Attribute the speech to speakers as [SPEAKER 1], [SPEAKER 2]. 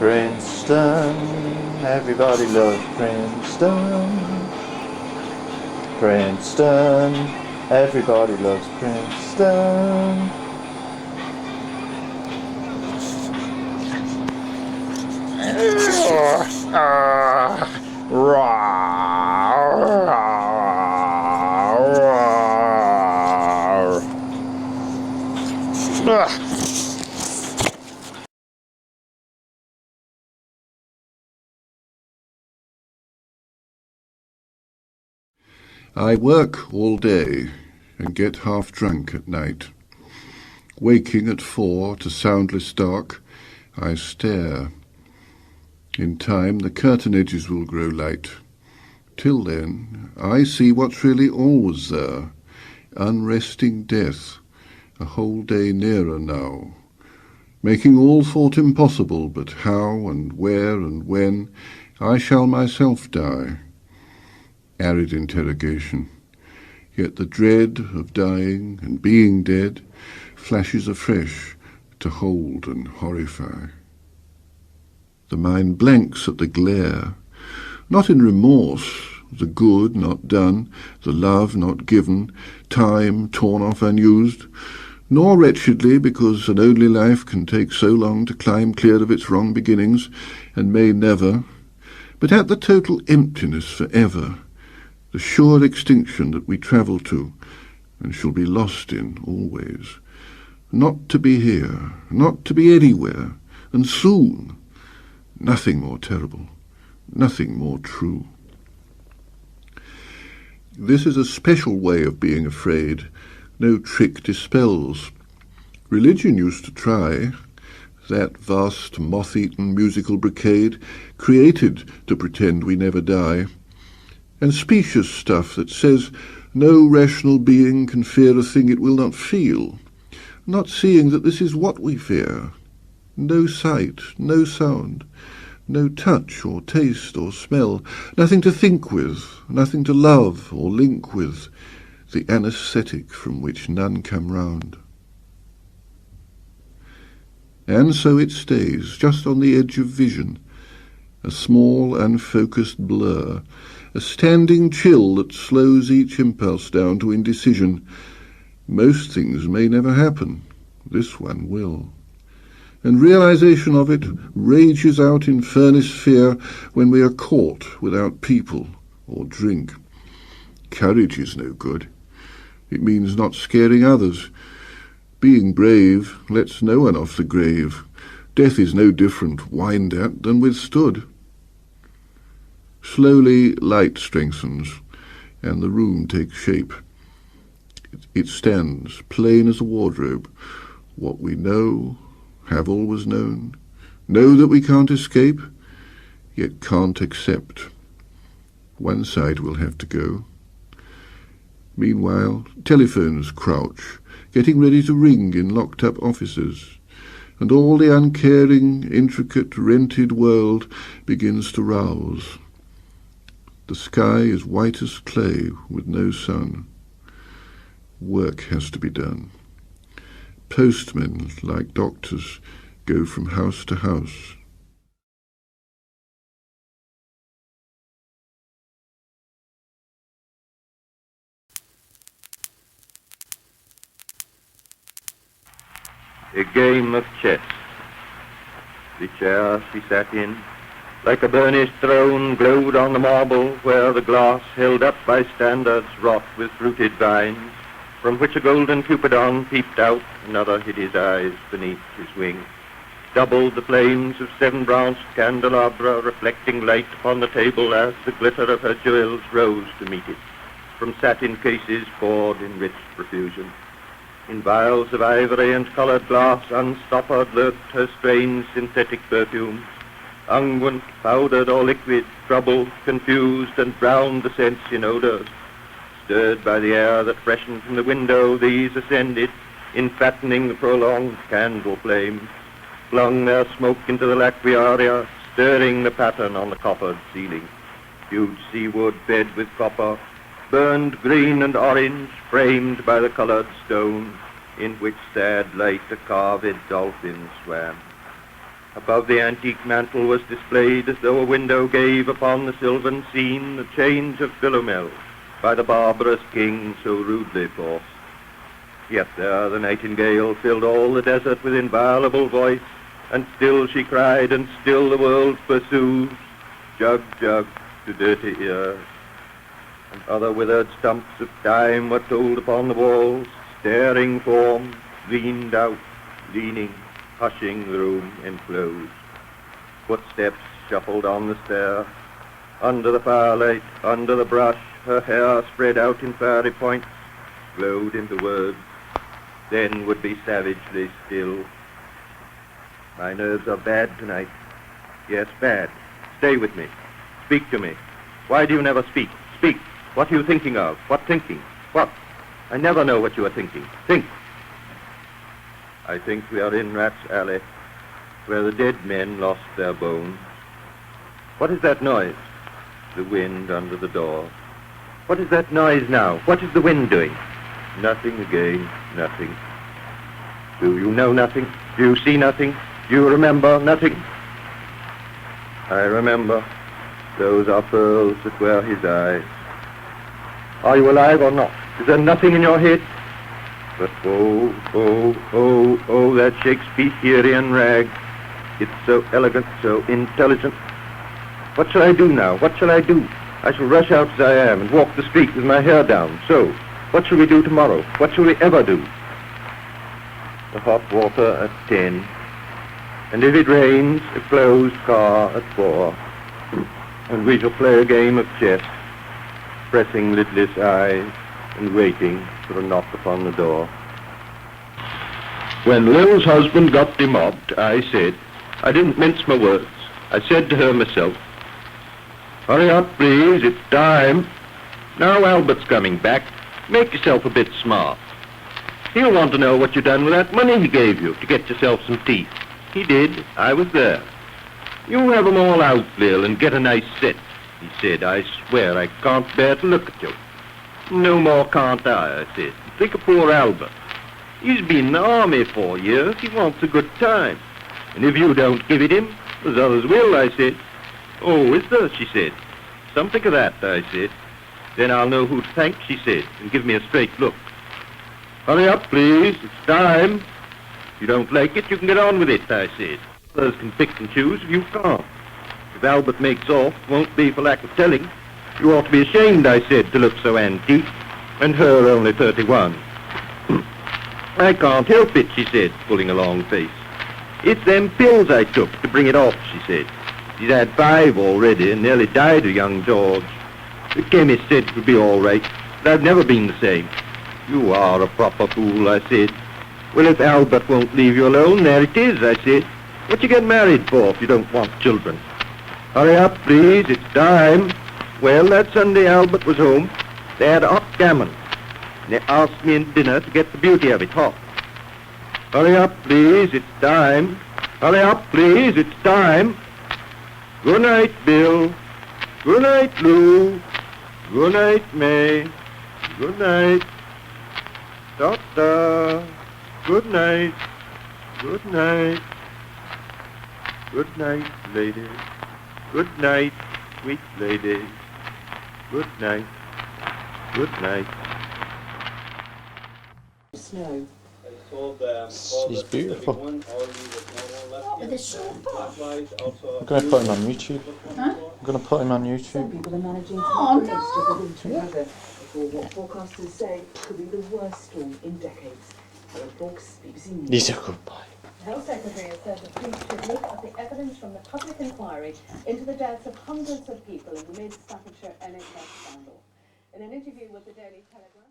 [SPEAKER 1] Princeton, everybody loves Princeton. Princeton, everybody loves Princeton.
[SPEAKER 2] I work all day and get half drunk at night. Waking at 4 to soundless dark, I stare. In time the curtain edges will grow light. Till then, I see what's really always there, unresting death, a whole day nearer now, making all thought impossible, but how and where and when I shall myself die. Arid interrogation, yet the dread of dying and being dead flashes afresh to hold and horrify. The mind blanks at the glare, not in remorse, the good not done, the love not given, time torn off unused, nor wretchedly because an only life can take so long to climb clear of its wrong beginnings and may never, but at the total emptiness forever, the sure extinction that we travel to and shall be lost in always, not to be here, not to be anywhere, and soon. Nothing more terrible, nothing more true. This is a special way of being afraid. No trick dispels. Religion used to try, that vast moth-eaten musical brigade created to pretend we never die, and specious stuff that says no rational being can fear a thing it will not feel, not seeing that this is what we fear. No sight, no sound, no touch or taste or smell, nothing to think with, nothing to love or link with, the anaesthetic from which none come round. And so it stays, just on the edge of vision, a small unfocused blur, a standing chill that slows each impulse down to indecision. Most things may never happen. This one will. And realization of it rages out in furnace fear when we are caught without people or drink. Courage is no good. It means not scaring others. Being brave lets no one off the grave. Death is no different whined at than withstood. Slowly light strengthens, and the room takes shape. It stands, plain as a wardrobe, what we know, have always known, know that we can't escape, yet can't accept. One side will have to go. Meanwhile, telephones crouch, getting ready to ring in locked-up offices, and all the uncaring, intricate, rented world begins to rouse. The sky is white as clay with no sun. Work has to be done. Postmen, like doctors, go from house to house.
[SPEAKER 3] A game of chess. The chair she sat in, like a burnished throne, glowed on the marble where the glass held up by standards wrought with fruited vines, from which a golden Cupidon peeped out, another hid his eyes beneath his wing. Doubled the flames of 7-branched candelabra, reflecting light upon the table as the glitter of her jewels rose to meet it, from satin cases poured in rich profusion. In vials of ivory and colored glass, unstoppered lurked her strange synthetic perfumes. Unguent, powdered or liquid, troubled, confused, and drowned the sense in odors. Stirred by the air that freshened from the window, these ascended, enfattening the prolonged candle flame, flung their smoke into the laquiaria, stirring the pattern on the coppered ceiling. Huge seawood fed with copper, burned green and orange, framed by the colored stone, in which sad light a carved dolphin swam. Above the antique mantel was displayed, as though a window gave upon the sylvan scene, the change of Philomel by the barbarous king so rudely forced. Yet there the nightingale filled all the desert with inviolable voice, and still she cried, and still the world pursues, jug, jug, to dirty ears. And other withered stumps of time were told upon the walls, staring forms leaned out, leaning, hushing the room enclosed. Footsteps shuffled on the stair. Under the firelight, under the brush, her hair spread out in fairy points, glowed into words, then would be savagely still. My nerves are bad tonight. Yes, bad. Stay with me. Speak to me. Why do you never speak? Speak. What are you thinking of? What thinking? What? I never know what you are thinking. Think. I think we are in Rat's Alley, where the dead men lost their bones. What is that noise? The wind under the door. What is that noise now? What is the wind doing? Nothing again, nothing. Do you know nothing? Do you see nothing? Do you remember nothing? I remember. Those are pearls that were his eyes. Are you alive or not? Is there nothing in your head? But oh, that Shakespearean rag. It's so elegant, so intelligent. What shall I do now? What shall I do? I shall rush out as I am and walk the street with my hair down. So, what shall we do tomorrow? What shall we ever do? The hot water at 10. And if it rains, a closed car at 4. And we shall play a game of chess, pressing lidless eyes and waiting for a knock upon the door. When Lil's husband got demobbed, I didn't mince my words. I said to her myself, hurry up, please, it's time. Now Albert's coming back. Make yourself a bit smart. He'll want to know what you done with that money he gave you to get yourself some teeth. He did. I was there. You have 'em all out, Lil, and get a nice set. He said, I swear I can't bear to look at you. No more can't I said. Think of poor Albert. He's been in the army 4 years. He wants a good time. And if you don't give it him, there's others will, I said. Oh, is there, she said. Something of that, I said. Then I'll know who to thank, she said, and give me a straight look. Hurry up, please. It's time. If you don't like it, you can get on with it, I said. Others can pick and choose if you can't. If Albert makes off, it won't be for lack of telling. You ought to be ashamed, I said, to look so antique. And her only 31. I can't help it, she said, pulling a long face. It's them pills I took to bring it off, she said. He's had 5 already and nearly died of young George. The chemist said it would be all right, but I've never been the same. You are a proper fool, I said. Well, if Albert won't leave you alone, there it is, I said. What you get married for if you don't want children? Hurry up, please, it's time. Well, that Sunday Albert was home. They had hot gammon. And they asked me in dinner to get the beauty of it hot. Hurry up, please, it's time. Hurry up, please, it's time. Good night, Bill. Good night, Lou. Good night, May. Good night. Doctor. Good night. Good night. Good night, lady. Good night, sweet lady. Good night. Good night.
[SPEAKER 4] Snow.
[SPEAKER 1] He's beautiful.
[SPEAKER 4] What, with a short buff?
[SPEAKER 1] I'm going to put him on YouTube.
[SPEAKER 4] Huh?
[SPEAKER 1] I'm going to put him on
[SPEAKER 4] Some
[SPEAKER 1] YouTube.
[SPEAKER 4] people are managing to
[SPEAKER 5] Oh,
[SPEAKER 4] make the most of the winter
[SPEAKER 5] no.
[SPEAKER 4] weather before what forecasters say could be the worst storm in decades. Alan Fawkes, BBC News.
[SPEAKER 1] He's a good boy.
[SPEAKER 5] The Health Secretary has said the police should look at the evidence from the public inquiry into the deaths of hundreds of people in the mid-Staffordshire NHS scandal. In an interview with the Daily Telegraph...